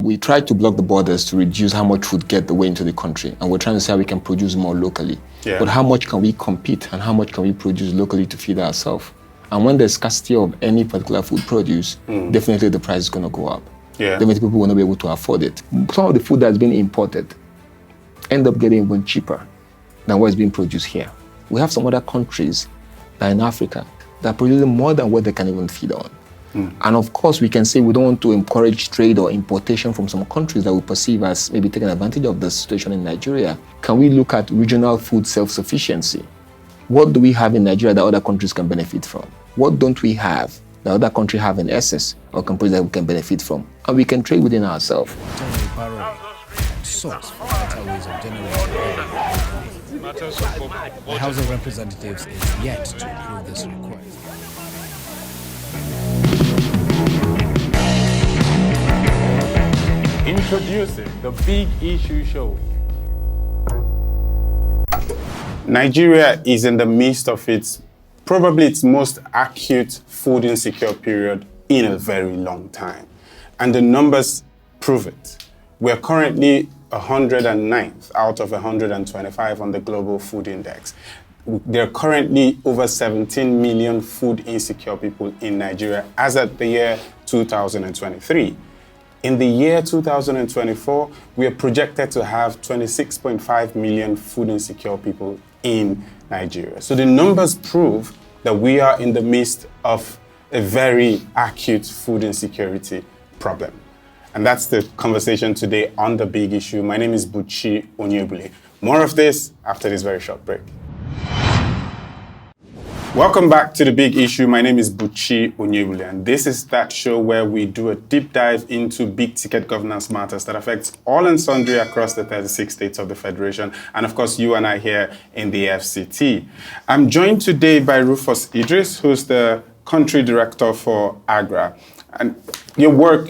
we try to block the borders to reduce how much food get the way into the country. And we're trying to see how we can produce more locally. Yeah. But how much can we compete and how much can we produce locally to feed ourselves? And when there's scarcity of any particular food produce, definitely the price is going to go up. Yeah. Definitely people will not be able to afford it. Some of the food that's been imported end up getting even cheaper than what's being produced here. We have some other countries that in Africa that are producing more than what they can even feed on. And of course, we can say we don't want to encourage trade or importation from some countries that we perceive as maybe taking advantage of the situation in Nigeria. Can we look at regional food self-sufficiency? What do we have in Nigeria that other countries can benefit from? What don't we have that other countries have in excess or countries that we can benefit from? And we can trade within ourselves. Source for better ways of generating revenue. The House of Representatives is yet to approve this request. Introducing the Big Issue Show. Nigeria is in the midst of probably its most acute food insecure period in a very long time. And the numbers prove it. We're currently 109th out of 125 on the Global Food Index. There are currently over 17 million food insecure people in Nigeria as at the year 2023. In the year 2024, we are projected to have 26.5 million food insecure people in Nigeria. So the numbers prove that we are in the midst of a very acute food insecurity problem. And that's the conversation today on The Big Issue. My name is Buchi Onyebule. More of this after this very short break. Welcome back to The Big Issue. My name is Buchi Onyebule, and this is that show where we do a deep dive into big ticket governance matters that affects all and sundry across the 36 states of the Federation, and of course you and I here in the FCT. I'm joined today by Rufus Idris, who's the country director for AGRA. And your work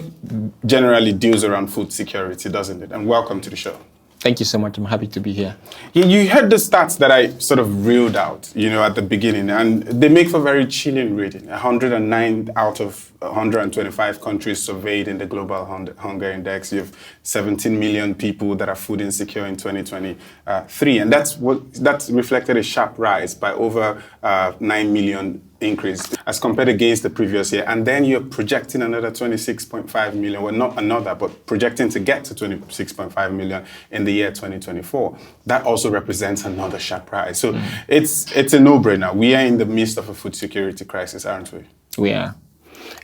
generally deals around food security, doesn't it? And welcome to the show. Thank you so much. I'm happy to be here. Yeah, you heard the stats that I sort of reeled out, at the beginning, and they make for very chilling reading. 109 out of 125 countries surveyed in the Global Hunger Index. You have 17 million people that are food insecure in 2023, and that's reflected a sharp rise by over 9 million increase as compared against the previous year. And then you're projecting another 26.5 million, well, not another, but projecting to get to 26.5 million in the year 2024. That also represents another sharp rise. So it's a no-brainer. We are in the midst of a food security crisis, aren't we? We are.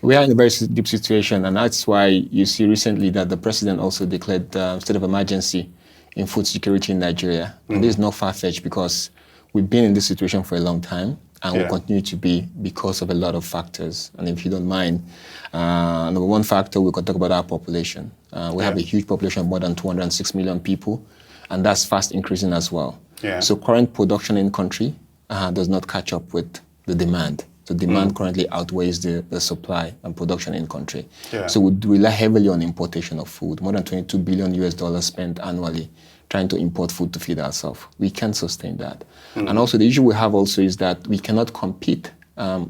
We are in a very deep situation, and that's why you see recently that the president also declared state of emergency in food security in Nigeria. And this is not far-fetched because we've been in this situation for a long time. And will continue to be because of a lot of factors. And if you don't mind, number one factor, we could talk about our population. We have a huge population of more than 206 million people, and that's fast increasing as well. Yeah. So current production in country does not catch up with the demand. So demand currently outweighs the supply and production in country. Yeah. So we rely heavily on importation of food, more than $22 billion spent annually trying to import food to feed ourselves. We can't sustain that. And also the issue we have also is that we cannot compete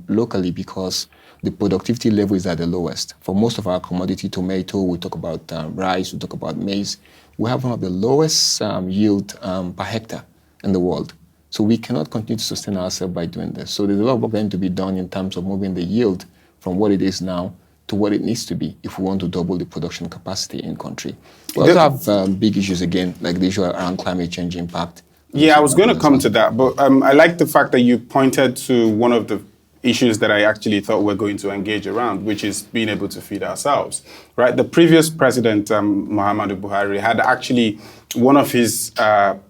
locally because the productivity level is at the lowest. For most of our commodity, tomato, we talk about rice, we talk about maize, we have one of the lowest yield per hectare in the world. So we cannot continue to sustain ourselves by doing this. So there's a lot of work going to be done in terms of moving the yield from what it is now to what it needs to be if we want to double the production capacity in country. We also have big issues again, like the issue around climate change impact. Yeah, I was going to come to that, but I like the fact that you pointed to one of the issues that I actually thought we're going to engage around, which is being able to feed ourselves, right? The previous president, Muhammadu Buhari, had actually one of his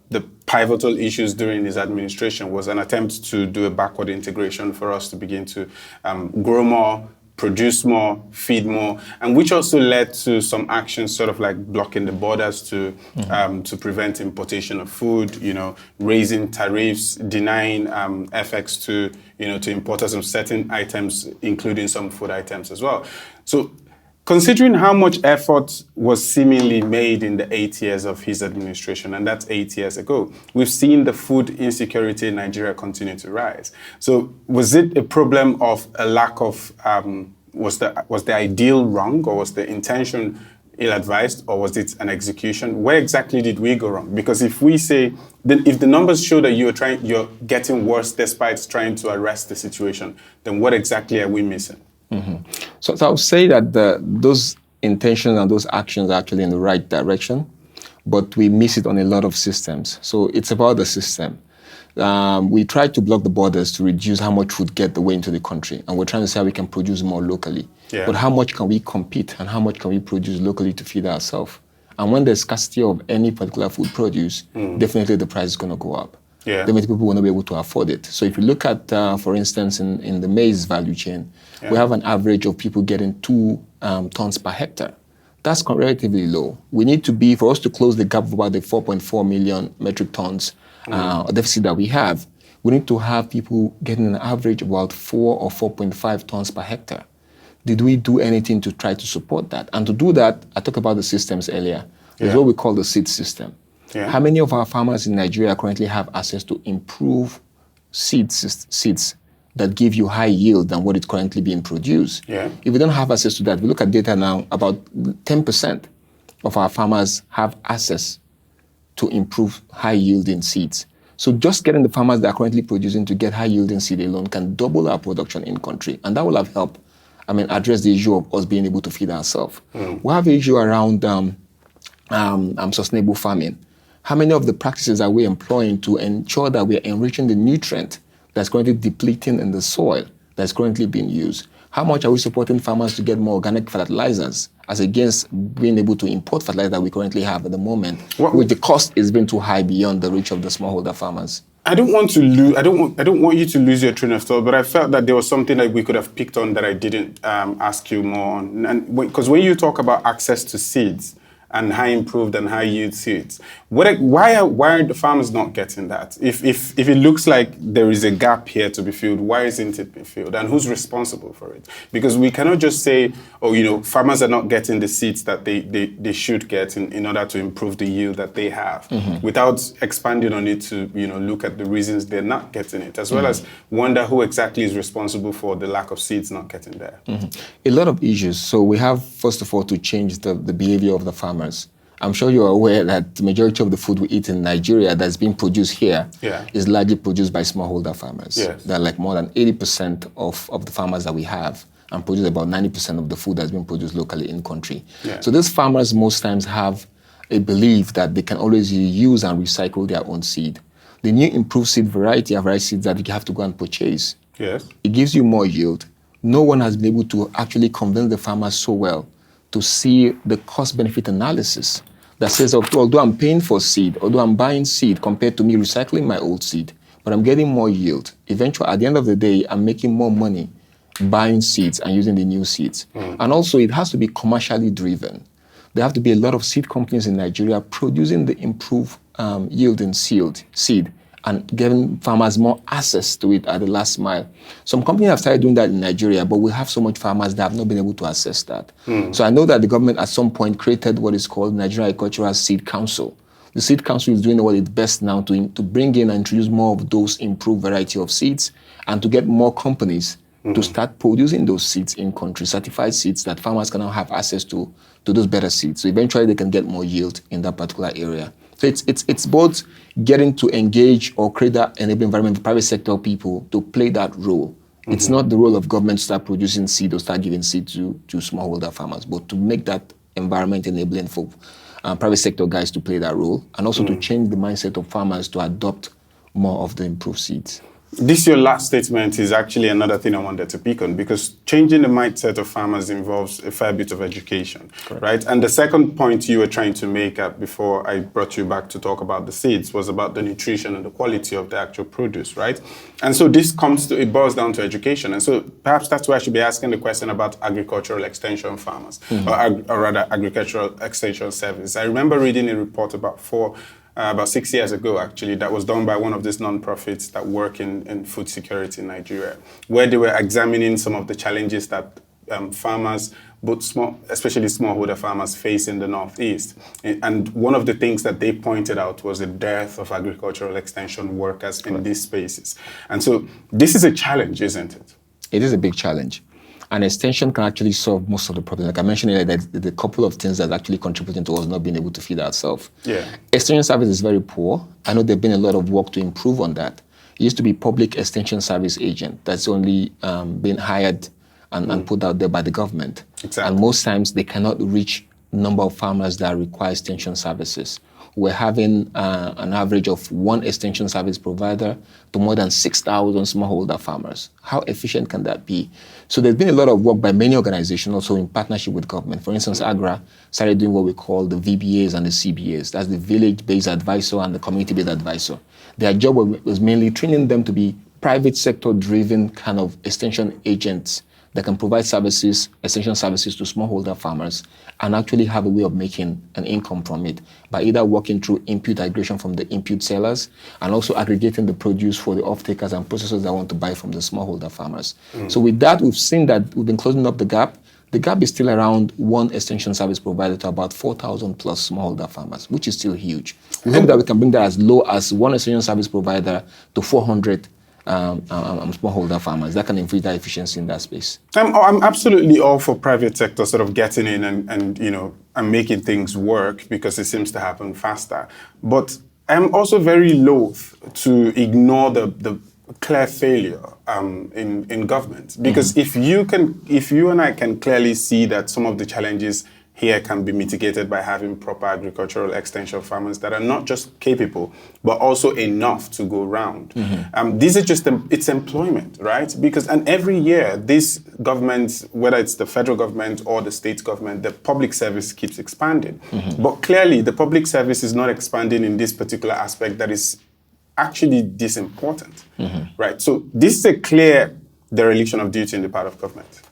the pivotal issues during his administration was an attempt to do a backward integration for us to begin to grow more, produce more, feed more, and which also led to some actions sort of like blocking the borders to prevent importation of food, raising tariffs, denying FX to importers of certain items, including some food items as well. So considering how much effort was seemingly made in the 8 years of his administration, and that's 8 years ago, we've seen the food insecurity in Nigeria continue to rise. So was it a problem of a lack of, was the ideal wrong, or was the intention ill-advised, or was it an execution? Where exactly did we go wrong? Because if we say, if the numbers show that you're getting worse despite trying to arrest the situation, then what exactly are we missing? Mm-hmm. So I would say that those intentions and those actions are actually in the right direction, but we miss it on a lot of systems. So it's about the system. We try to block the borders to reduce how much food get the way into the country, and we're trying to see how we can produce more locally. Yeah. But how much can we compete and how much can we produce locally to feed ourselves? And when there's scarcity of any particular food produce, definitely the price is going to go up. Yeah. Then people will not be able to afford it. So if you look at, for instance, in the maize value chain, we have an average of people getting 2 tons per hectare. That's relatively low. We need to be, for us to close the gap of about the 4.4 million metric tons deficit that we have, we need to have people getting an average of about 4 or 4.5 tons per hectare. Did we do anything to try to support that? And to do that, I talked about the systems earlier. There's what we call the seed system. Yeah. How many of our farmers in Nigeria currently have access to improve seeds that give you high yield than what is currently being produced? Yeah. If we don't have access to that, we look at data now, about 10% of our farmers have access to improve high yielding seeds. So just getting the farmers that are currently producing to get high yielding seed alone can double our production in country. And that will have helped, address the issue of us being able to feed ourselves. We have an issue around sustainable farming. How many of the practices are we employing to ensure that we are enriching the nutrient that's currently depleting in the soil that's currently being used? How much are we supporting farmers to get more organic fertilizers as against being able to import fertilizer that we currently have at the moment, which the cost is being too high beyond the reach of the smallholder farmers? I don't want you to lose your train of thought, but I felt that there was something that we could have picked on that I didn't ask you more on. And because when you talk about access to seeds and high improved and high yield seeds, why are the farmers not getting that? If it looks like there is a gap here to be filled, why isn't it being filled? And who's responsible for it? Because we cannot just say, farmers are not getting the seeds that they should get in order to improve the yield that they have, without expanding on it to look at the reasons they're not getting it, as well as wonder who exactly is responsible for the lack of seeds not getting there. A lot of issues. So we have, first of all, to change the behavior of the farmers. I'm sure you are aware that the majority of the food we eat in Nigeria that's being produced here is largely produced by smallholder farmers. Yes. They're like more than 80% of the farmers that we have, and produce about 90% of the food that's been produced locally in country. Yeah. So these farmers most times have a belief that they can always use and recycle their own seed. The new improved seed variety are variety seeds that you have to go and purchase. Yes. It gives you more yield. No one has been able to actually convince the farmers so well to see the cost-benefit analysis that says, although I'm paying for seed, although I'm buying seed compared to me recycling my old seed, but I'm getting more yield. Eventually, at the end of the day, I'm making more money buying seeds and using the new seeds. And also, it has to be commercially driven. There have to be a lot of seed companies in Nigeria producing the improved yielding seed and giving farmers more access to it at the last mile. Some companies have started doing that in Nigeria, but we have so much farmers that have not been able to access that. So I know that the government at some point created what is called Nigeria Agricultural Seed Council. The Seed Council is doing what it's best now to bring in and introduce more of those improved variety of seeds and to get more companies to start producing those seeds in country, certified seeds that farmers can now have access to those better seeds. So eventually they can get more yield in that particular area. So it's both getting to engage or create that enabling environment for private sector people to play that role. It's not the role of government to start producing seed or start giving seed to smallholder farmers, but to make that environment enabling for private sector guys to play that role, and also to change the mindset of farmers to adopt more of the improved seeds. This your last statement is actually another thing I wanted to pick on, because changing the mindset of farmers involves a fair bit of education, right? And the second point you were trying to make before I brought you back to talk about the seeds was about the nutrition and the quality of the actual produce, right? And so it boils down to education. And so perhaps that's why I should be asking the question about agricultural extension farmers, or rather agricultural extension service. I remember reading a report about 6 years ago, actually, that was done by one of these non-profits that work in food security in Nigeria, where they were examining some of the challenges that farmers, especially smallholder farmers, face in the Northeast. And one of the things that they pointed out was the dearth of agricultural extension workers in these spaces. And so this is a challenge, isn't it? It is a big challenge. And extension can actually solve most of the problems. Like I mentioned earlier, that the couple of things that actually contributing to us not being able to feed ourselves. Yeah. Extension service is very poor. I know there's been a lot of work to improve on that. It used to be public extension service agent that's only been hired and put out there by the government. Exactly. And most times they cannot reach the number of farmers that require extension services. We're having an average of one extension service provider to more than 6,000 smallholder farmers. How efficient can that be? So there's been a lot of work by many organizations also in partnership with government. For instance, AGRA started doing what we call the VBAs and the CBAs. That's the village-based advisor and the community-based advisor. Their job was mainly training them to be private sector-driven kind of extension agents that can provide services, extension services to smallholder farmers and actually have a way of making an income from it by either working through input aggregation from the input sellers and also aggregating the produce for the off-takers and processors that want to buy from the smallholder farmers. So with that, we've seen that we've been closing up the gap. The gap is still around one extension service provider to about 4,000 plus smallholder farmers, which is still huge. We hope that we can bring that as low as one extension service provider to 400 smallholder farmers. That can increase that efficiency in that space. I'm absolutely all for private sector sort of getting in and making things work because it seems to happen faster. But I'm also very loath to ignore the clear failure in government because if you and I can clearly see that some of the challenges here can be mitigated by having proper agricultural extension farmers that are not just capable, but also enough to go round. These are just, it's employment, right? And every year, this government, whether it's the federal government or the state government, the public service keeps expanding. But clearly, the public service is not expanding in this particular aspect that is actually this important, right? So this is a clear dereliction of duty on the part of government.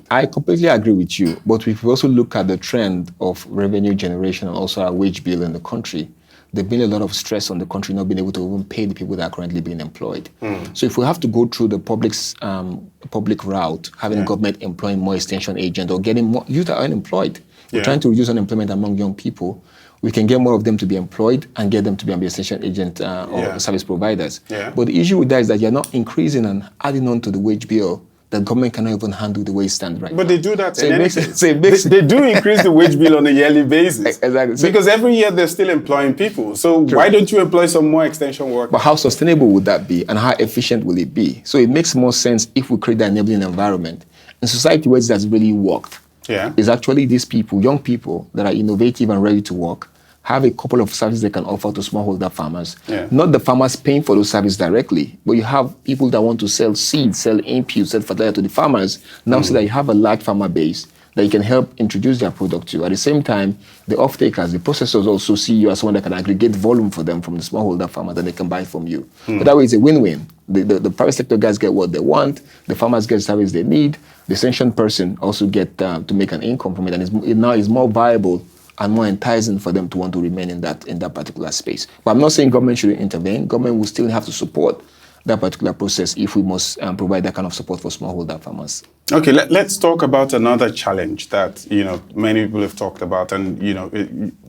I completely agree with you, but if we also look at the trend of revenue generation and also our wage bill in the country, there's been a lot of stress on the country not being able to even pay the people that are currently being employed. So if we have to go through the public route, having government employing more extension agents or getting more youth that are unemployed, we're trying to reduce unemployment among young people. We can get more of them to be employed and get them to be on the extension agent or service providers. But the issue with that is that you're not increasing and adding on to the wage bill. The government cannot even handle the way it stands right now. But they do that. They do increase the wage bill on a yearly basis. Exactly. Because every year they're still employing people. So why don't you employ some more extension workers? But how sustainable would that be and how efficient will it be? So it makes more sense if we create that enabling environment. In society where it has really worked, is actually these people, young people that are innovative and ready to work, have a couple of services they can offer to smallholder farmers. Not the farmers paying for those services directly, but you have people that want to sell seeds, sell inputs, sell fertilizer to the farmers. Now see that you have a large farmer base that you can help introduce their product to. At the same time, the off-takers, the processors also see you as someone that can aggregate volume for them from the smallholder farmer that they can buy from you. But that way it's a win-win. The private sector guys get what they want, the farmers get the service they need, the extension person also get to make an income from it, and it now is more viable and more enticing for them to want to remain in that particular space. But I'm not saying government shouldn't intervene. Government will still have to support that particular process if we must provide that kind of support for smallholder farmers. Okay, let's talk about another challenge that many people have talked about, and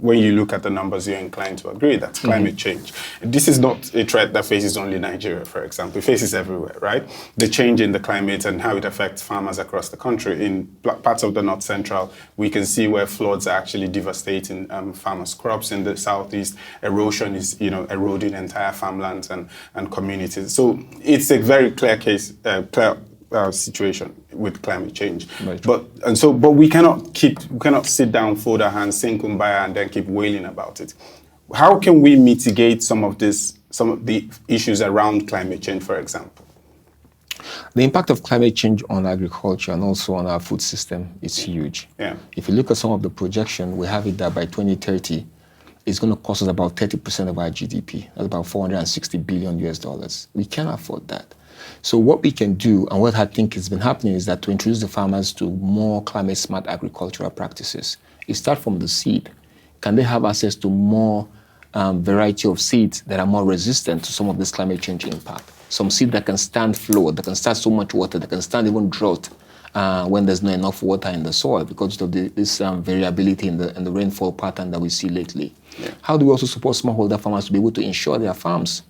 when you look at the numbers, you're inclined to agree. That's climate change. This is not a threat that faces only Nigeria, for example. It faces everywhere, right? The change in the climate and how it affects farmers across the country. In parts of the North Central, we can see where floods are actually devastating farmers' crops. In the Southeast, erosion is eroding entire farmlands and communities. So it's a very clear case, situation with climate change. Right. But we cannot sit down, fold our hands, sing kumbaya, and then keep wailing about it. How can we mitigate some of the issues around climate change, for example? The impact of climate change on agriculture and also on our food system is huge. If you look at some of the projection, we have it that by 2030, it's going to cost us about 30% of our GDP. That's about $460 billion US. We can't afford that. So what we can do, and what I think has been happening, is that to introduce the farmers to more climate-smart agricultural practices. It starts from the seed. Can they have access to more variety of seeds that are more resistant to some of this climate change impact? Some seed that can stand flood, that can stand so much water, that can stand even drought when there's not enough water in the soil because of this variability in the rainfall pattern that we see lately. How do we also support smallholder farmers to be able to insure their farms?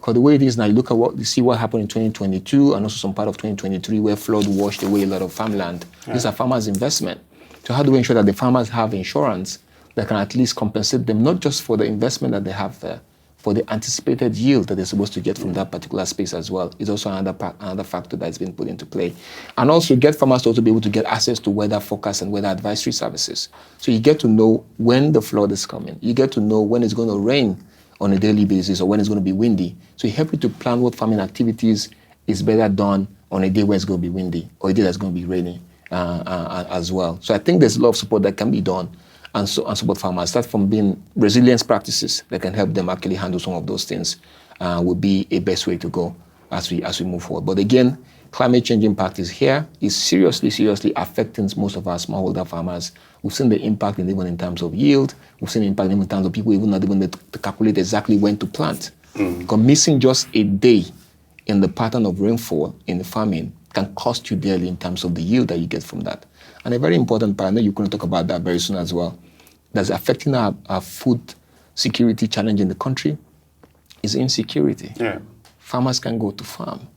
Because the way it is now, you see what happened in 2022 and also some part of 2023 where flood washed away a lot of farmland. These are farmers' investment. So how do we ensure that the farmers have insurance that can at least compensate them, not just for the investment that they have there, for the anticipated yield that they're supposed to get from that particular space as well, is also another factor that's been put into play. And also get farmers to also be able to get access to weather forecast and weather advisory services. So you get to know when the flood is coming. You get to know when it's going to rain on a daily basis or when it's going to be windy. So it helps you to plan what farming activities is better done on a day where it's going to be windy or a day that's going to be rainy as well. So I think there's a lot of support that can be done and support farmers. Start from being resilience practices that can help them actually handle some of those things would be a best way to go as we move forward. But again, climate change impact is here, is seriously affecting most of our smallholder farmers. We've seen the impact even in terms of yield. We've seen the impact even in terms of people even not even to calculate exactly when to plant. Because missing just a day in the pattern of rainfall in the farming can cost you dearly in terms of the yield that you get from that. And a very important part, I know you're going to talk about that very soon as well, that's affecting our food security challenge in the country is insecurity. Yeah. Farmers can go to farm.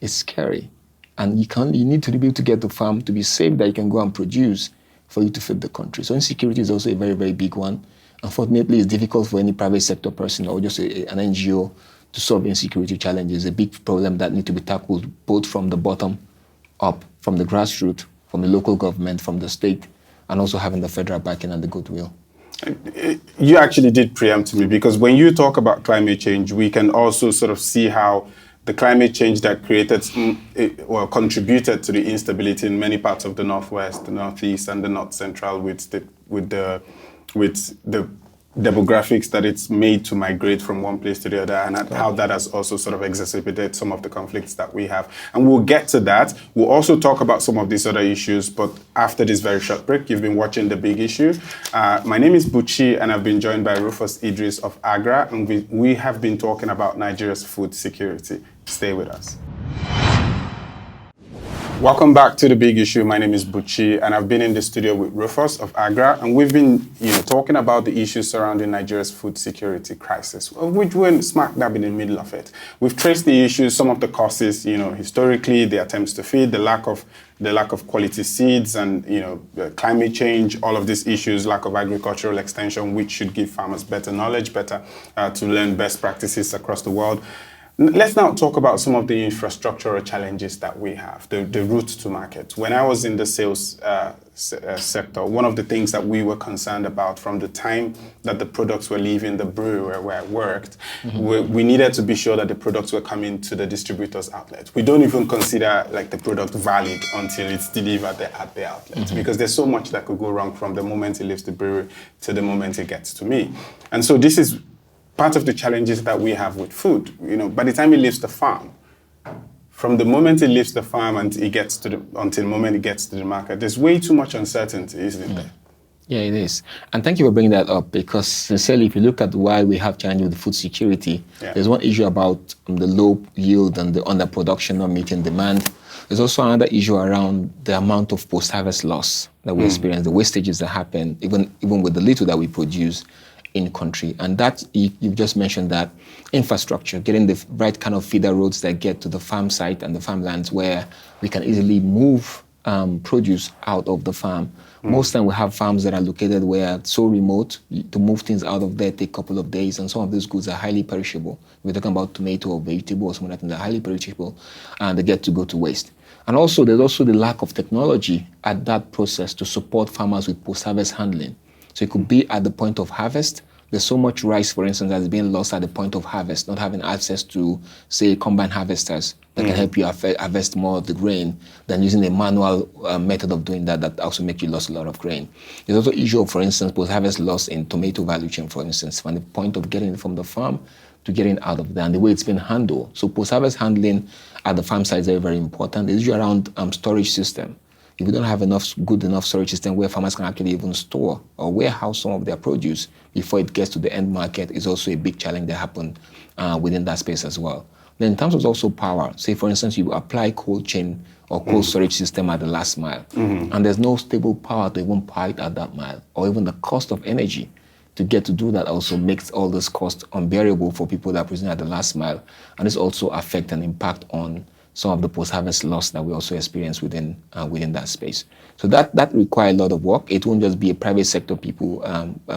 It's scary. And you need to be able to get to farm to be safe that you can go and produce for you to feed the country. So insecurity is also a very, very big one. Unfortunately, it's difficult for any private sector person or just an NGO to solve insecurity challenges. A big problem that needs to be tackled both from the bottom up, from the grassroots, from the local government, from the state, and also having the federal backing and the goodwill. You actually did preempt me, because when you talk about climate change, we can also sort of see how the climate change that contributed to the instability in many parts of the Northwest, the Northeast, and the North Central with the demographics that it's made to migrate from one place to the other, and how that has also sort of exacerbated some of the conflicts that we have. And we'll get to that. We'll also talk about some of these other issues, but after this very short break. You've been watching The Big Issue. My name is Buchi, and I've been joined by Rufus Idris of AGRA, and we have been talking about Nigeria's food security. Stay with us. Welcome back to The Big Issue. My name is Buchi, and I've been in the studio with Rufus of AGRA, and we've been talking about the issues surrounding Nigeria's food security crisis, which we're smack dab in the middle of it. We've traced the issues, some of the causes, historically, the attempts to feed, the lack of quality seeds, and climate change, all of these issues, lack of agricultural extension, which should give farmers better knowledge, better to learn best practices across the world. Let's now talk about some of the infrastructural challenges that we have, the route to market. When I was in the sales sector, one of the things that we were concerned about from the time that the products were leaving the brewery where I worked, we needed to be sure that the products were coming to the distributor's outlet. We don't even consider the product valid until it's delivered at the outlet, because there's so much that could go wrong from the moment it leaves the brewery to the moment it gets to me. And so this is part of the challenges that we have with food. By the time it leaves the farm, from the moment it leaves the farm until the moment it gets to the market, there's way too much uncertainty, isn't there? Yeah, it is. And thank you for bringing that up, because sincerely, if you look at why we have challenges with food security, there's one issue about the low yield and the underproduction not meeting demand. There's also another issue around the amount of post-harvest loss that we experience, the wastages that happen, even with the little that we produce in country. And that, you've just mentioned that infrastructure, getting the right kind of feeder roads that get to the farm site and the farmlands where we can easily move produce out of the farm. Most time we have farms that are located where it's so remote, to move things out of there take a couple of days, and some of these goods are highly perishable. We're talking about tomato or vegetable or something like that, they're highly perishable, and they get to go to waste. And also, there's also the lack of technology at that process to support farmers with post-harvest handling. So it could be at the point of harvest. There's so much rice, for instance, that's being lost at the point of harvest, not having access to, say, combine harvesters that can help you harvest more of the grain than using a manual method of doing that also makes you lose a lot of grain. There's also issue of, for instance, post-harvest loss in tomato value chain, for instance, from the point of getting it from the farm to getting out of there and the way it's been handled. So post-harvest handling at the farm site is very, very important. The issue around storage system. If we don't have good enough storage system where farmers can actually even store or warehouse some of their produce before it gets to the end market, is also a big challenge that happens within that space as well. Then in terms of also power, say for instance, you apply cold chain or cold storage system at the last mile, and there's no stable power to even power it at that mile, or even the cost of energy to get to do that also makes all this cost unbearable for people that are present at the last mile. And this also affect and impact on some of the post-harvest loss that we also experience within that space. So that requires a lot of work. It won't just be a private sector people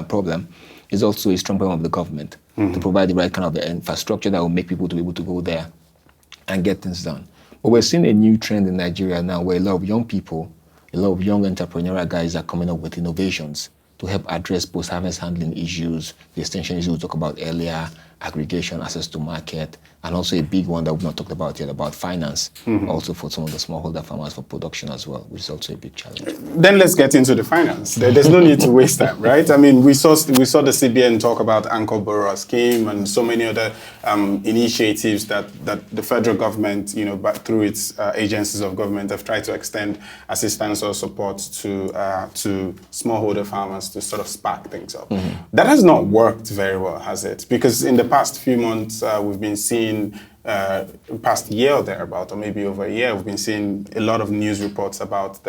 problem. It's also a strong problem of the government to provide the right kind of infrastructure that will make people to be able to go there and get things done. But we're seeing a new trend in Nigeria now where a lot of young people, a lot of young entrepreneurial guys are coming up with innovations to help address post-harvest handling issues, the extension issues we talked about earlier, aggregation, access to market, and also a big one that we've not talked about yet about finance, also for some of the smallholder farmers for production as well, which is also a big challenge. Then let's get into the finance. There's no need to waste time, right? I mean, we saw the CBN talk about Anchor Borrower Scheme and so many other initiatives that the federal government, but through its agencies of government, have tried to extend assistance or support to smallholder farmers to sort of spark things up. That has not worked very well, has it? Because in the past few months, we've been seeing past year or thereabout, or maybe over a year, we've been seeing a lot of news reports about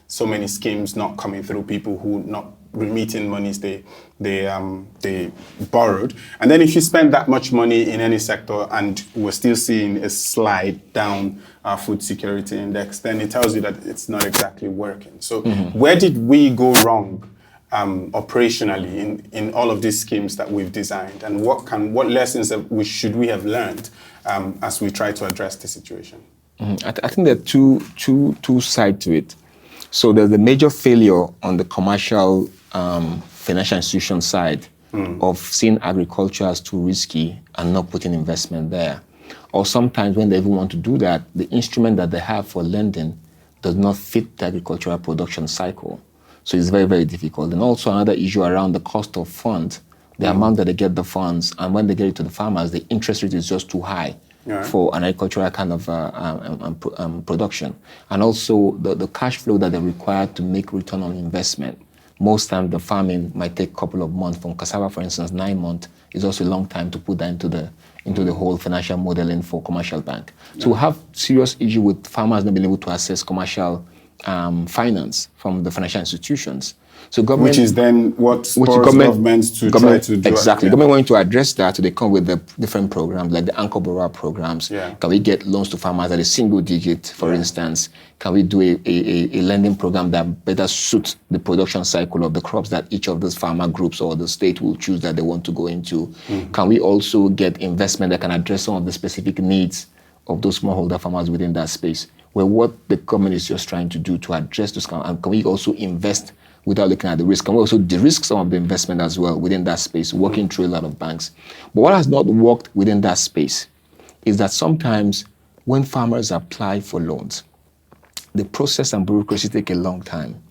so many schemes not coming through, people who not remitting monies they borrowed. And then if you spend that much money in any sector and we're still seeing a slide down our food security index, then it tells you that it's not exactly working. So where did we go wrong operationally in all of these schemes that we've designed, and what lessons should we have learned as we try to address the situation? I think there are two sides to it. So there's the major failure on the commercial financial institution side of seeing agriculture as too risky and not putting investment there. Or sometimes when they even want to do that, the instrument that they have for lending does not fit the agricultural production cycle. So it's very, very difficult. And also another issue around the cost of funds, the amount that they get the funds, and when they get it to the farmers, the interest rate is just too high for an agricultural kind of production. And also the cash flow that they require to make return on investment. Most times the farming might take a couple of months. From cassava, for instance, 9 months is also a long time to put that into the whole financial modeling for commercial bank. So we have serious issue with farmers not being able to access commercial finance from the financial institutions. So government, which is then what spurs governments to try to do. Exactly. Government wanting to address that, so they come with the different programs like the Anchor Borrower programs. Can we get loans to farmers at a single digit, for instance? Can we do a lending program that better suits the production cycle of the crops that each of those farmer groups or the state will choose that they want to go into? Can we also get investment that can address some of the specific needs of those smallholder farmers within that space? Where what the government is just trying to do to address those, and can we also invest without looking at the risk? Can we also de-risk some of the investment as well within that space, working through a lot of banks? But what has not worked within that space is that sometimes when farmers apply for loans, the process and bureaucracy take a long time.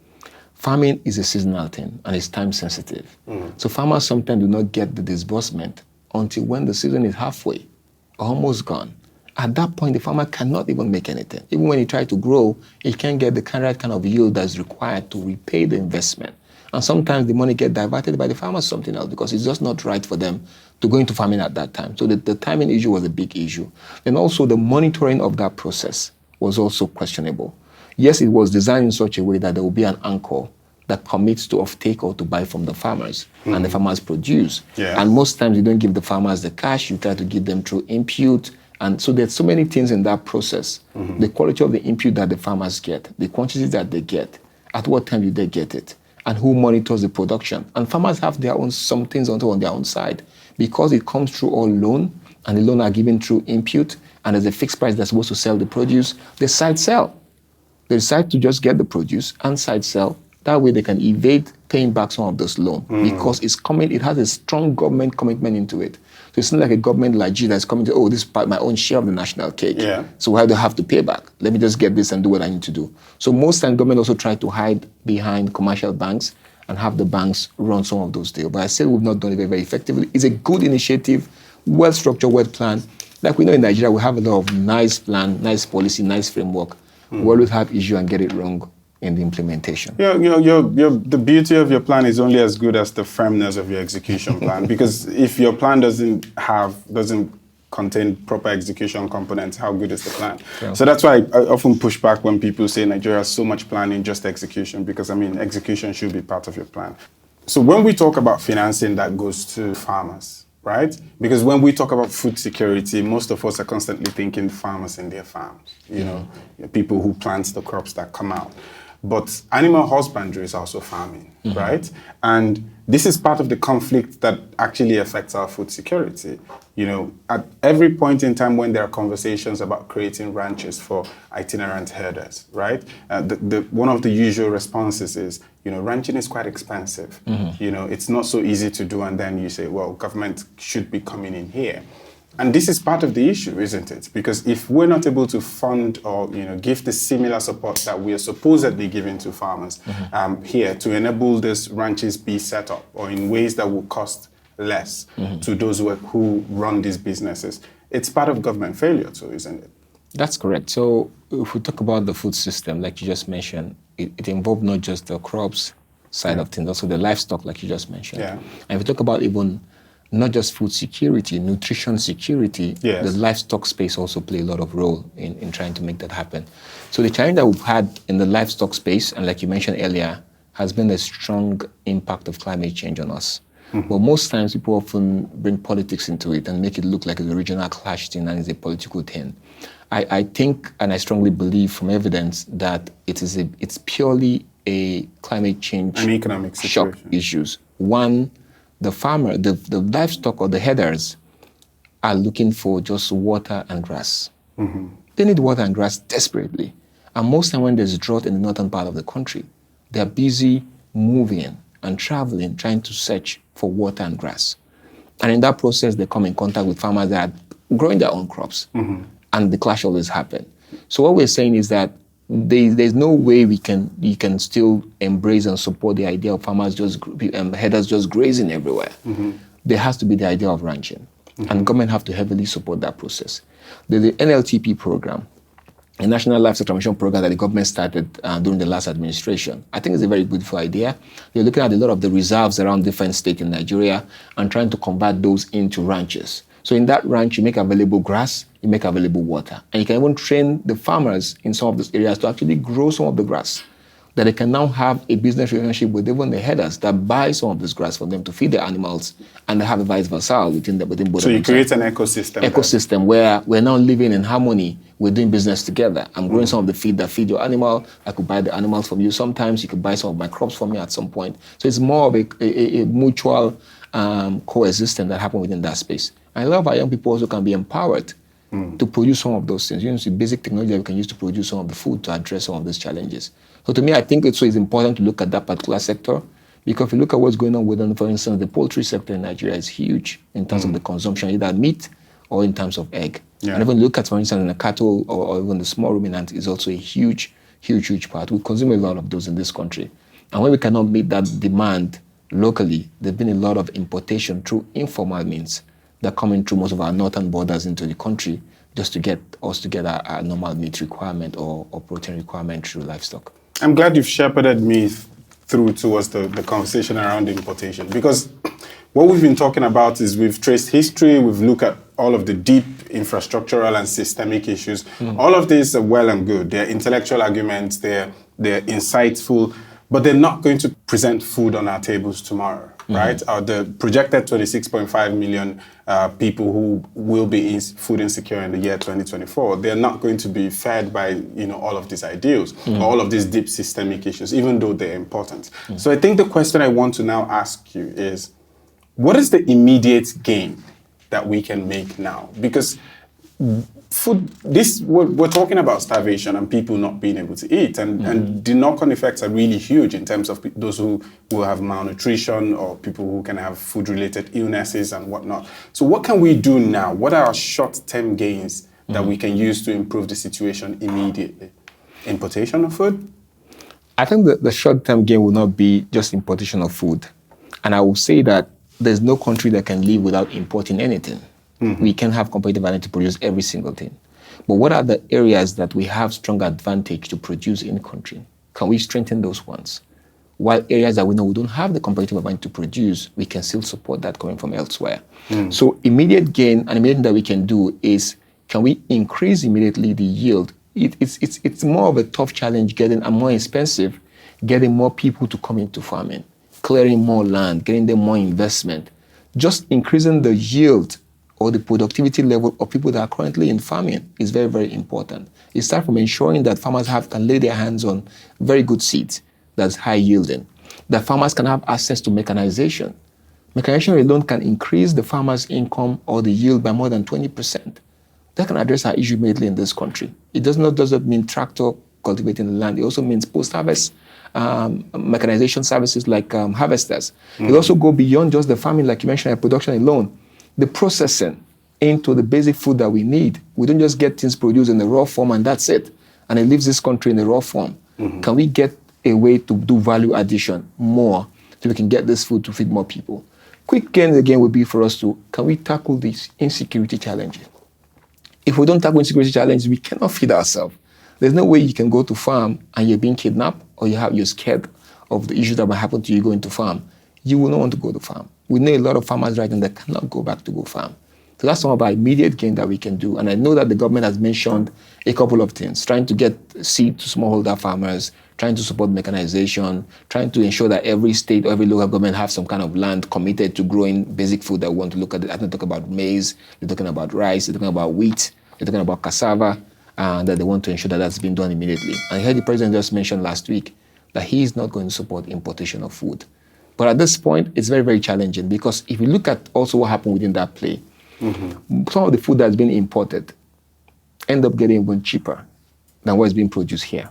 Farming is a seasonal thing and it's time sensitive. So farmers sometimes do not get the disbursement until when the season is halfway, almost gone. At that point, the farmer cannot even make anything. Even when he tries to grow, he can't get the right kind of yield that's required to repay the investment. And sometimes the money gets diverted by the farmers something else because it's just not right for them to go into farming at that time. So the timing issue was a big issue. And also the monitoring of that process was also questionable. Yes, it was designed in such a way that there will be an anchor that commits to offtake or to buy from the farmers, and the farmers produce. And most times you don't give the farmers the cash, you try to give them through input. And so there's so many things in that process. The quality of the input that the farmers get, the quantities that they get, at what time do they get it, and who monitors the production. And farmers have their own, some things on their own side. Because it comes through all loan, and the loan are given through input, and there's a fixed price that's supposed to sell the produce, they side sell. They decide to just get the produce and side sell. That way they can evade paying back some of those loans because it has a strong government commitment into it. So it's not like a government like G that's coming to, oh, this is my own share of the national cake. So why do I have to pay back? Let me just get this and do what I need to do. So most times government also try to hide behind commercial banks and have the banks run some of those deals. But I said we've not done it very, very effectively. It's a good initiative, well-structured, well-planned. Like we know in Nigeria, we have a lot of nice plan, nice policy, nice framework. We always have issue and get it wrong in the implementation. The beauty of your plan is only as good as the firmness of your execution plan. Because if your plan doesn't contain proper execution components, how good is the plan? So that's why I often push back when people say Nigeria has so much planning, just execution. Because I mean, execution should be part of your plan. So when we talk about financing, that goes to farmers, right? Because when we talk about food security, most of us are constantly thinking farmers in their farms, you know, people who plant the crops that come out. But animal husbandry is also farming, right? And this is part of the conflict that actually affects our food security. You know, at every point in time when there are conversations about creating ranches for itinerant herders, right? One of the usual responses is, you know, ranching is quite expensive. You know, it's not so easy to do. And then you say, well, government should be coming in here. And this is part of the issue, isn't it? Because if we're not able to fund or, you know, give the similar support that we are supposedly giving to farmers here to enable these ranches be set up or in ways that will cost less to those who run these businesses, it's part of government failure too, isn't it? That's correct. So if we talk about the food system, like you just mentioned, it involved not just the crops side of things, also the livestock, like you just mentioned. Yeah. And if we talk about even not just food security, nutrition security, yes, the livestock space also play a lot of role in trying to make that happen. So the challenge that we've had in the livestock space, and like you mentioned earlier, has been a strong impact of climate change on us. But most times people often bring politics into it and make it look like it's a regional clash thing and it's a political thing. I think, and I strongly believe from evidence, that it's purely a climate change and economic shock issues. One, the farmer, the livestock or the herders are looking for just water and grass. They need water and grass desperately. And most time when there's drought in the northern part of the country, they're busy moving and traveling, trying to search for water and grass. And in that process, they come in contact with farmers that are growing their own crops. And the clash always happen. So what we're saying is that there's no way we can still embrace and support the idea of farmers herders just grazing everywhere. There has to be the idea of ranching, and government have to heavily support that process. There's the NLTP program, a National Livestock Transmission Program that the government started during the last administration. I think it's a very beautiful idea. They're looking at a lot of the reserves around different states in Nigeria and trying to convert those into ranches. So in that ranch, you make available grass, you make available water. And you can even train the farmers in some of those areas to actually grow some of the grass, that they can now have a business relationship with even the herders that buy some of this grass for them to feed their animals, and they have a vice versa within both. So you create an ecosystem. Ecosystem where we're now living in harmony. We're doing business together. I'm growing some of the feed that feed your animal. I could buy the animals from you sometimes. You could buy some of my crops from me at some point. So it's more of a mutual coexistence that happen within that space. I love how young people also can be empowered to produce some of those things. You know, it's basic technology that we can use to produce some of the food to address some of these challenges. So to me, I think it's important to look at that particular sector, because if you look at what's going on within, for instance, the poultry sector in Nigeria is huge in terms of the consumption, either meat or in terms of egg. Yeah. And even look at, for instance, in the cattle or even the small ruminant is also a huge part. We consume a lot of those in this country. And when we cannot meet that demand locally, there's been a lot of importation through informal means that come in through most of our northern borders into the country just to get us to get our normal meat requirement or protein requirement through livestock. I'm glad you've shepherded me through towards the conversation around importation, because what we've been talking about is we've traced history, we've looked at all of the deep infrastructural and systemic issues. All of these are well and good. They're intellectual arguments, they're insightful, but they're not going to present food on our tables tomorrow, right? The projected 26.5 million people who will be food insecure in the year 2024, they're not going to be fed by all of these ideals, all of these deep systemic issues, even though they're important. So I think the question I want to now ask you is, what is the immediate gain that we can make now? Because we're talking about starvation and people not being able to eat, and the knock-on effects are really huge in terms of those who will have malnutrition or people who can have food-related illnesses and whatnot. So what can we do now? What are our short-term gains that we can use to improve the situation immediately? Importation of food? I think the short-term gain will not be just importation of food. And I will say that there's no country that can live without importing anything. We can have competitive advantage to produce every single thing. But what are the areas that we have strong advantage to produce in country? Can we strengthen those ones? While areas that we know we don't have the competitive advantage to produce, we can still support that coming from elsewhere. So immediate gain and immediate that we can do is, can we increase immediately the yield? It's more of a tough challenge getting, and more expensive, getting more people to come into farming. clearing more land, getting them more investment, just increasing the yield or the productivity level of people that are currently in farming is very, very important. It starts from ensuring that farmers can lay their hands on very good seeds that's high yielding, that farmers can have access to mechanization. Mechanization alone can increase the farmer's income or the yield by more than 20%. That can address our issue immediately in this country. It doesn't mean tractor cultivating the land. It also means post-harvest mechanization services like harvesters. It also go beyond just the farming, like you mentioned, production alone. The processing into the basic food that we need. We don't just get things produced in the raw form and that's it. And it leaves this country in the raw form. Can we get a way to do value addition more so we can get this food to feed more people? Quick gains again would be for us can we tackle these insecurity challenges? If we don't tackle insecurity challenges, we cannot feed ourselves. There's no way you can go to farm and you're being kidnapped or you're scared of the issue that might happen to you going to farm. You will not want to go to farm. We know a lot of farmers right now that cannot go back to go farm. So that's some of our immediate gain that we can do. And I know that the government has mentioned a couple of things, trying to get seed to smallholder farmers, trying to support mechanization, trying to ensure that every state or every local government have some kind of land committed to growing basic food that we want to look at. I don't talk about maize, they're talking about rice, they're talking about wheat, they're talking about cassava, that they want to ensure that that's being done immediately. And I heard the president just mentioned last week that he is not going to support importation of food. But at this point, it's very, very challenging because if you look at also what happened within that play, some of the food that's been imported end up getting even cheaper than what's being produced here.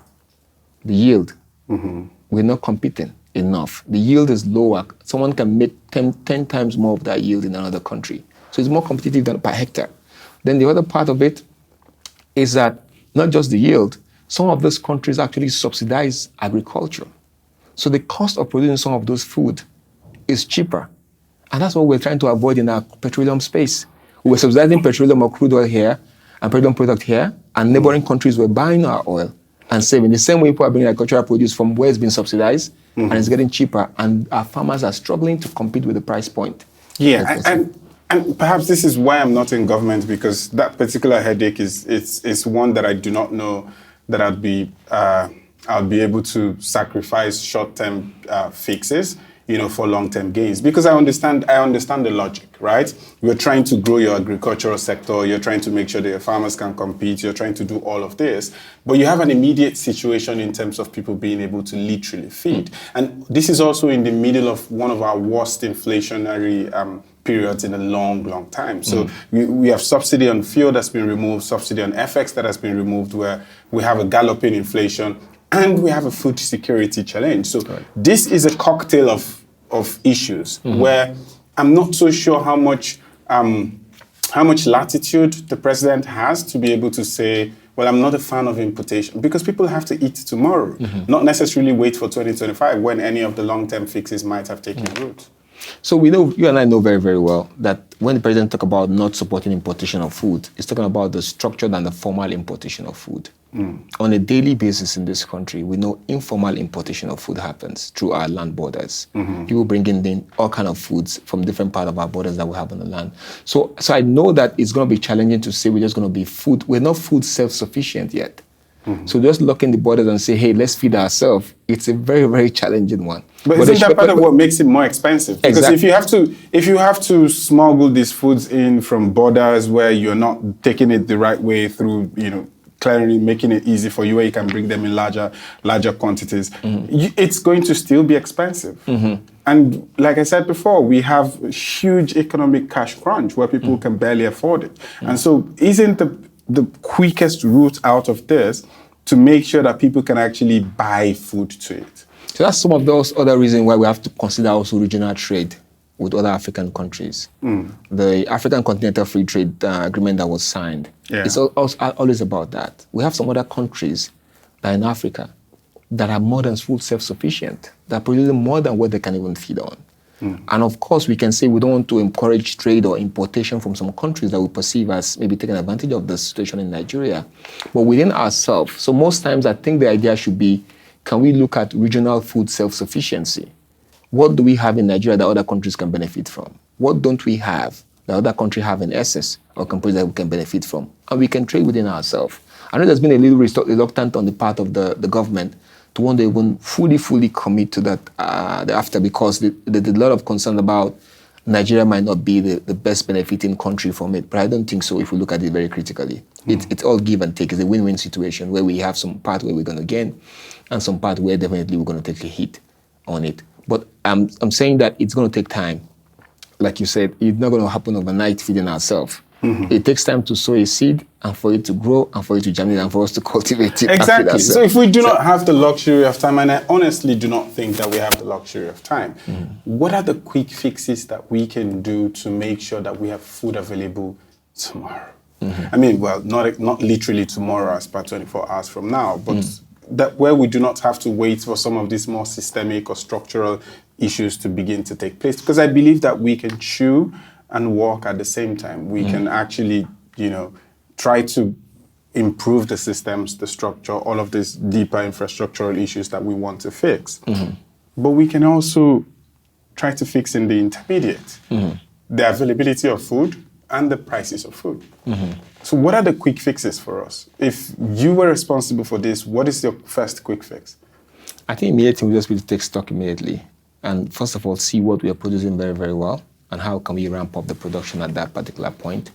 The yield, we're not competing enough. The yield is lower. Someone can make 10 times more of that yield in another country. So it's more competitive than per hectare. Then the other part of it is that not just the yield, some of those countries actually subsidize agriculture. So the cost of producing some of those food is cheaper. And that's what we're trying to avoid in our petroleum space. We were subsidizing petroleum or crude oil here and petroleum product here, and neighboring countries were buying our oil and saving. The same way people are bringing agricultural produce from where it's been subsidized and it's getting cheaper, and our farmers are struggling to compete with the price point. Yeah, and perhaps this is why I'm not in government, because that particular headache is one that I do not know that I'll be able to sacrifice short-term fixes, for long-term gains, because I understand the logic, right? You're trying to grow your agricultural sector, you're trying to make sure that your farmers can compete, you're trying to do all of this, but you have an immediate situation in terms of people being able to literally feed. And this is also in the middle of one of our worst inflationary periods in a long, long time. So we have subsidy on fuel that's been removed, subsidy on FX that has been removed, where we have a galloping inflation, and we have a food security challenge. So this is a cocktail of issues where I'm not so sure how much latitude the president has to be able to say, well, I'm not a fan of importation, because people have to eat tomorrow, not necessarily wait for 2025 when any of the long-term fixes might have taken root. So we know, you and I know very, very well that when the president talks about not supporting importation of food, he's talking about the structured and the formal importation of food. On a daily basis in this country, we know informal importation of food happens through our land borders. People bringing in all kinds of foods from different parts of our borders that we have on the land. So I know that it's going to be challenging to say we're just going to be food. We're not food self-sufficient yet. So just locking the borders and say, hey, let's feed ourselves, it's a very, very challenging one. But isn't that part of what makes it more expensive? Because if you have to smuggle these foods in from borders where you're not taking it the right way through, clearing, making it easy for you, where you can bring them in larger quantities, it's going to still be expensive. And like I said before, we have a huge economic cash crunch where people can barely afford it. And so isn't the quickest route out of this to make sure that people can actually buy food to eat? So that's some of those other reasons why we have to consider also regional trade with other African countries. The African Continental Free Trade Agreement that was signed, it's always about that. We have some other countries that in Africa that are more than food self-sufficient, that are producing more than what they can even feed on. And of course, we can say we don't want to encourage trade or importation from some countries that we perceive as maybe taking advantage of the situation in Nigeria. But within ourselves, so most times I think the idea should be, can we look at regional food self-sufficiency? What do we have in Nigeria that other countries can benefit from? What don't we have that other countries have in excess or countries that we can benefit from? And we can trade within ourselves. I know there's been a little reluctant on the part of the government to want to even fully commit to that thereafter, because there's a lot of concern about Nigeria might not be the best benefiting country from it. But I don't think so if we look at it very critically. It's all give and take. It's a win-win situation where we have some part where we're going to gain and some part where definitely we're going to take a hit on it. But I'm saying that it's going to take time. Like you said, it's not going to happen overnight feeding ourselves. It takes time to sow a seed and for it to grow and for it to germinate and for us to cultivate it. Exactly. So if we do not have the luxury of time, and I honestly do not think that we have the luxury of time, what are the quick fixes that we can do to make sure that we have food available tomorrow? I mean, well, not literally tomorrow as per 24 hours from now, but that where we do not have to wait for some of these more systemic or structural issues to begin to take place. Because I believe that we can chew and walk at the same time. We can actually, try to improve the systems, the structure, all of these deeper infrastructural issues that we want to fix. But we can also try to fix in the intermediate, the availability of food and the prices of food. So what are the quick fixes for us? If you were responsible for this, what is your first quick fix? I think immediately we just need to take stock immediately. And first of all, see what we are producing very, very well and how can we ramp up the production at that particular point,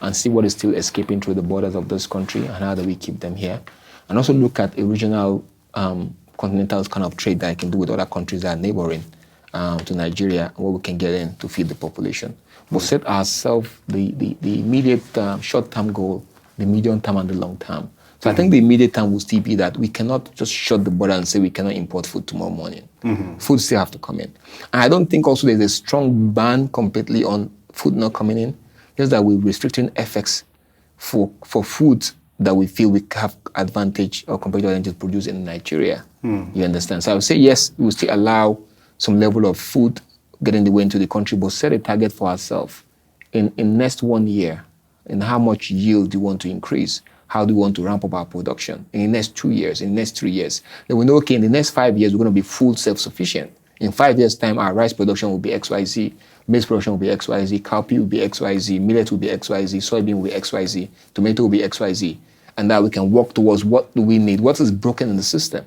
and see what is still escaping through the borders of this country and how do we keep them here. And also look at a regional continental kind of trade that I can do with other countries that are neighboring to Nigeria, and what we can get in to feed the population. But set ourselves the immediate short-term goal, the medium-term and the long-term. So I think the immediate term will still be that we cannot just shut the border and say we cannot import food tomorrow morning. Food still have to come in. And I don't think also there's a strong ban completely on food not coming in, just that we're restricting FX for foods that we feel we have advantage or competitive advantage to produce in Nigeria. You understand? So I would say yes, we will still allow some level of food getting the way into the country, but set a target for ourselves in next 1 year, in how much yield do you want to increase? How do we want to ramp up our production in the next 2 years, in the next 3 years? Then we know, okay, in the next 5 years, we're going to be full self-sufficient. In 5 years' time, our rice production will be XYZ, maize production will be XYZ, cowpea will be XYZ, millet will be XYZ, soybean will be XYZ, tomato will be XYZ. And that we can work towards what do we need, what is broken in the system.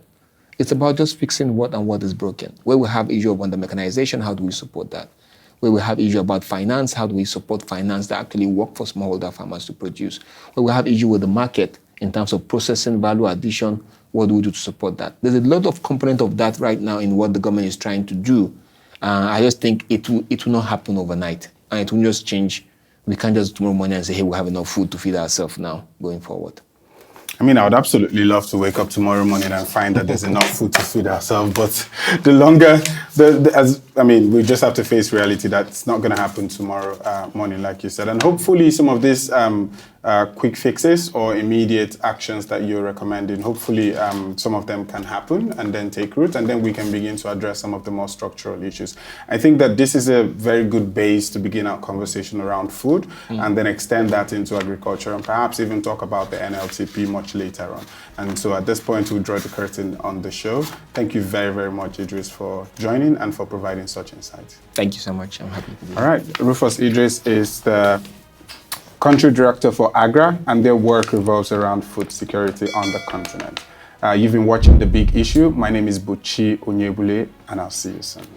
It's about just fixing what and what is broken. Where we have issue of under mechanization, how do we support that? Where we have issue about finance, how do we support finance that actually work for smallholder farmers to produce? Where we have issue with the market in terms of processing, value addition, what do we do to support that? There's a lot of component of that right now in what the government is trying to do. I just think it will not happen overnight, and it will just change. We can't just tomorrow morning and say, hey, we have enough food to feed ourselves now going forward. I mean, I would absolutely love to wake up tomorrow morning and find that there's enough food to feed ourselves. But the longer, we just have to face reality that it's not going to happen tomorrow morning, like you said. And hopefully some of these quick fixes or immediate actions that you're recommending, hopefully some of them can happen and then take root, and then we can begin to address some of the more structural issues. I think that this is a very good base to begin our conversation around food and then extend that into agriculture and perhaps even talk about the NLTP much later on. And so at this point, we'll draw the curtain on the show. Thank you very, very much, Idris, for joining and for providing such insights. Thank you so much. I'm happy to be here. All right. Rufus Idris is the Country Director for AGRA, and their work revolves around food security on the continent. You've been watching The Big Issue. My name is Buchi Onyebule, and I'll see you soon.